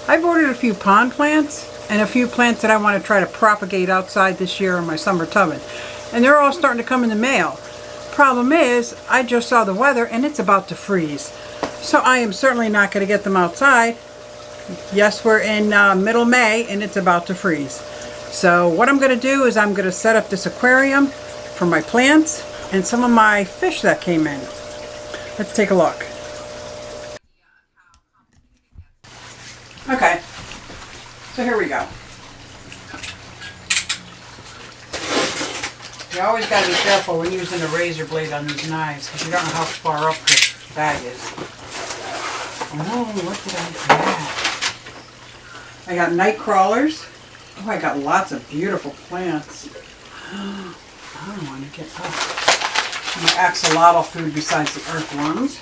I've ordered a few pond plants and a few plants that I want to try to propagate outside this year in my summer tubbin. And they're all starting to come in the mail. Problem is, I just saw the weather and it's about to freeze. So I am certainly not going to get them outside. Yes, we're in middle May and it's about to freeze. So what I'm going to do is I'm going to set up this aquarium for my plants and some of my fish that came in. Let's take a look. Okay, so here we go. You always got to be careful when using a razor blade on these knives because you don't know how far up the bag is. Oh, what did I have? I got night crawlers. Oh, I got lots of beautiful plants. I don't want to get up. My axolotl food besides the earthworms.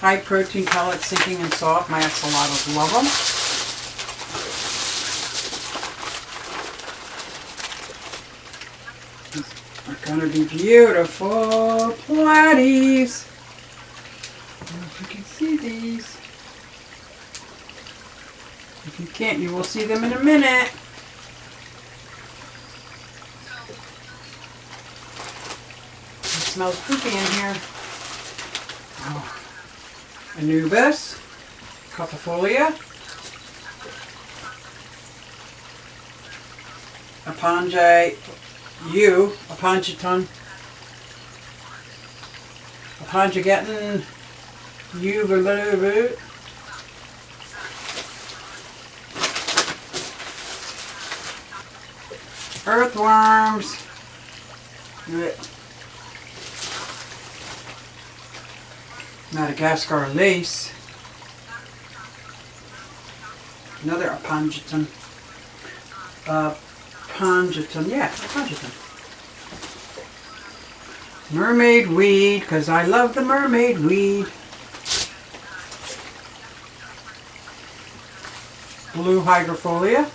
Hi-Protien pellets, sinking and soft. My axolotls love them. They're going to be beautiful platies. I don't know if you can see these. If you can't, you will see them in a minute. It smells poopy in here. Oh. Anubis, Xiphophorus, Aponogeton Ulvaceus, earthworms, Madagascariensis, another Aponogeton, Aponogeton. Mermaid weed, because I love the mermaid weed. Blue Hygrophila.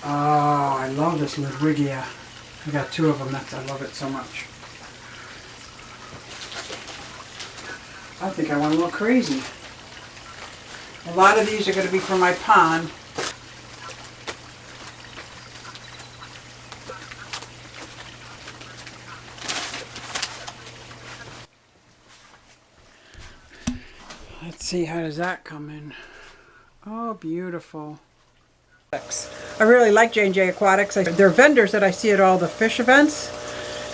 Oh, I love this Ludwigia. I got two of them. I love it so much. I think I went a little crazy. A lot of these are going to be for my pond. Let's see, how does that come in? Oh, beautiful. I really like J&J Aquatics. They're vendors that I see at all the fish events.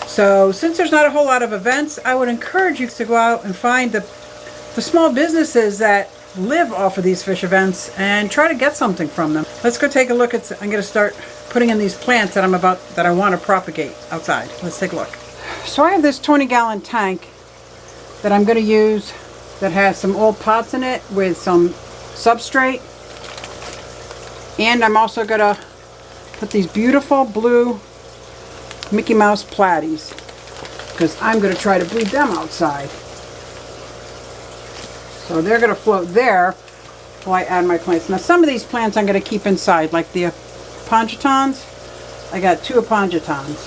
So since there's not a whole lot of events, I would encourage you to go out and find the small businesses that live off of these fish events and try to get something from them. Let's go take a look at. I'm going to start putting in these plants that I want to propagate outside. Let's take a look. So I have this 20-gallon tank that I'm going to use that has some old pots in it with some substrate. And I'm also going to put these beautiful blue Mickey Mouse Platys because I'm going to try to breed them outside. So they're going to float there while I add my plants. Now some of these plants I'm going to keep inside, like the Aponogetons. I got two Aponogetons.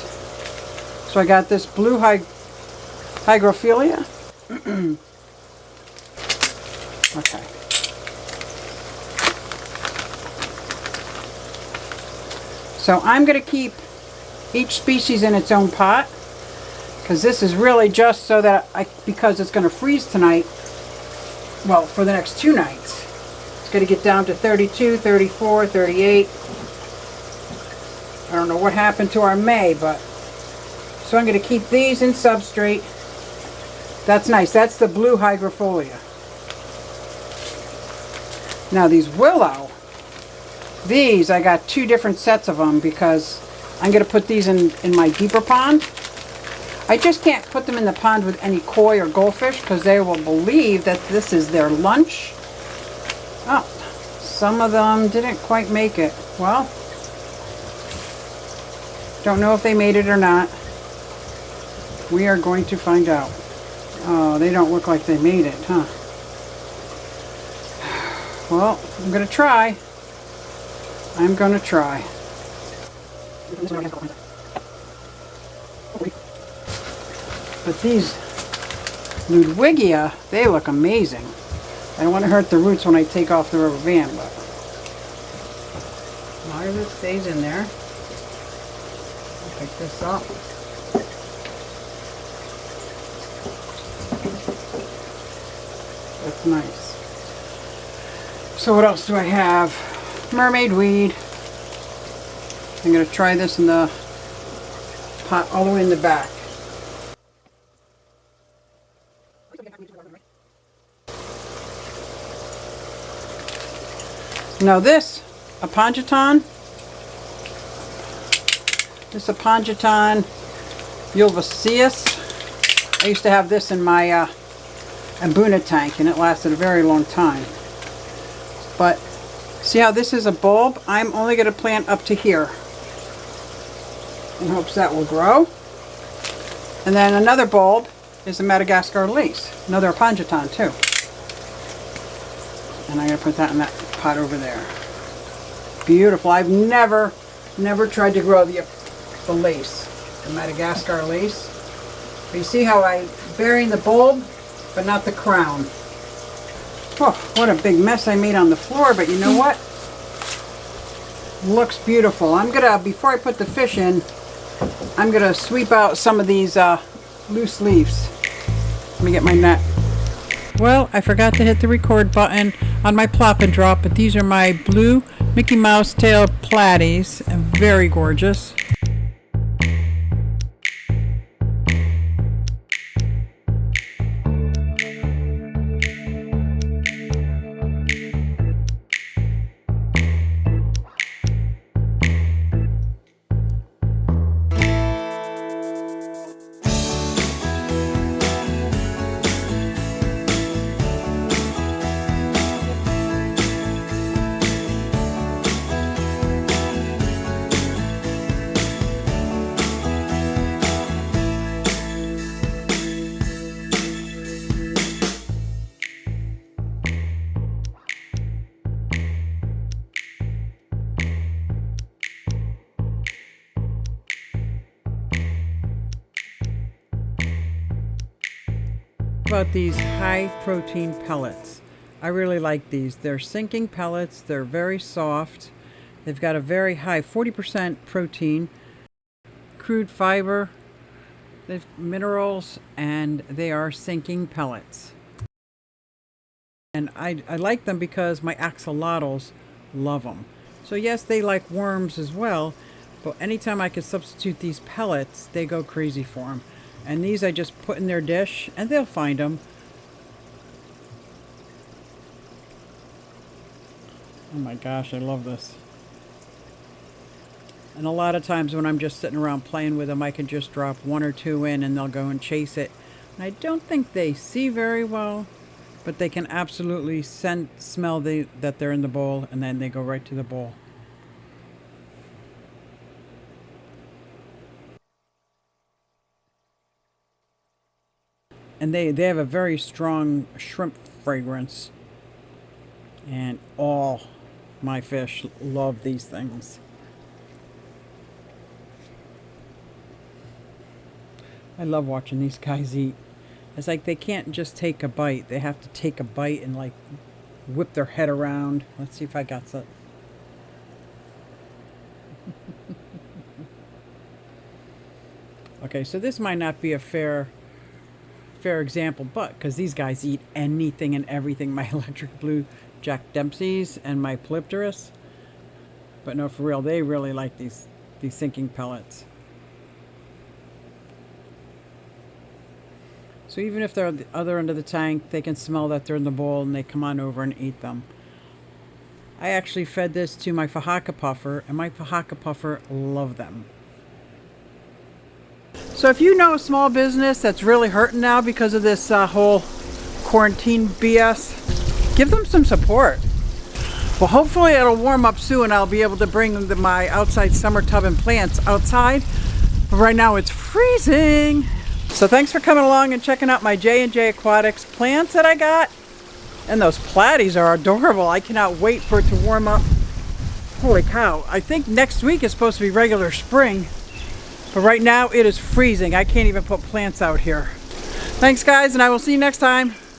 So I got this blue Hygrophila. Okay. So I'm going to keep each species in its own pot because this is really just so that because it's going to freeze tonight, well, for the next 2 nights. It's going to get down to 32, 34, 38. I don't know what happened to our May, but so I'm going to keep these in substrate. That's nice. That's the blue Hygrophila. Now these willow, these I got 2 different sets of them because I'm going to put these in my deeper pond. I just can't put them in the pond with any koi or goldfish because they will believe that this is their lunch. Oh, some of them didn't quite make it. Well, don't know if they made it or not. We are going to find out. Oh, they don't look like they made it, huh? Well, I'm going to try. I'm going to try. But these Ludwigia, they look amazing. I don't want to hurt the roots when I take off the rubber band, but as long as it stays in there. I'll pick this up. That's nice. So what else do I have? Mermaid weed. I'm going to try this in the pot all the way in the back. Now this Aponogeton Ulvaceus, I used to have this in my Abuna tank and it lasted a very long time. But see how this is a bulb? I'm only going to plant up to here in hopes that will grow. And then another bulb is a Madagascariensis, another Aponogeton too. And I'm going to put that in that pot over there. Beautiful. I've never tried to grow the lace, the Madagascar lace. But you see how I'm burying the bulb, but not the crown. Oh, what a big mess I made on the floor, but you know what? Looks beautiful. I'm gonna, before I put the fish in, I'm gonna sweep out some of these loose leaves. Let me get my net. Well, I forgot to hit the record button on my plop and drop, but these are my blue Mickey Mouse tail Platys, very gorgeous. About these high protein pellets. I really like these. They're sinking pellets. They're very soft. They've got a very high 40% protein, crude fiber, they've minerals, and they are sinking pellets. And I like them because my axolotls love them. So yes, they like worms as well, but anytime I can substitute these pellets, they go crazy for them. And these I just put in their dish and they'll find them. Oh my gosh, I love this. And a lot of times when I'm just sitting around playing with them, I can just drop one or two in and they'll go and chase it. And I don't think they see very well, but they can absolutely smell that they're in the bowl, and then they go right to the bowl. And they have a very strong shrimp fragrance. And all my fish love these things. I love watching these guys eat. It's like they can't just take a bite. They have to take a bite and like whip their head around. Let's see if I got some. Okay, so this might not be a fair example, but because these guys eat anything and everything, my electric blue Jack Dempsey's and my Polypterus. But no, for real, they really like these sinking pellets. So even if they're at the other end of the tank, they can smell that they're in the bowl and they come on over and eat them. I actually fed this to my Fahaka puffer, and my Fahaka puffer love them. So if you know a small business that's really hurting now because of this whole quarantine BS, give them some support. Well, hopefully it'll warm up soon and I'll be able to bring my outside summer tub and plants outside. But right now it's freezing. So thanks for coming along and checking out my J&J Aquatics plants that I got. And those Platys are adorable. I cannot wait for it to warm up. Holy cow. I think next week is supposed to be regular spring. But right now it is freezing. I can't even put plants out here. Thanks guys, and I will see you next time.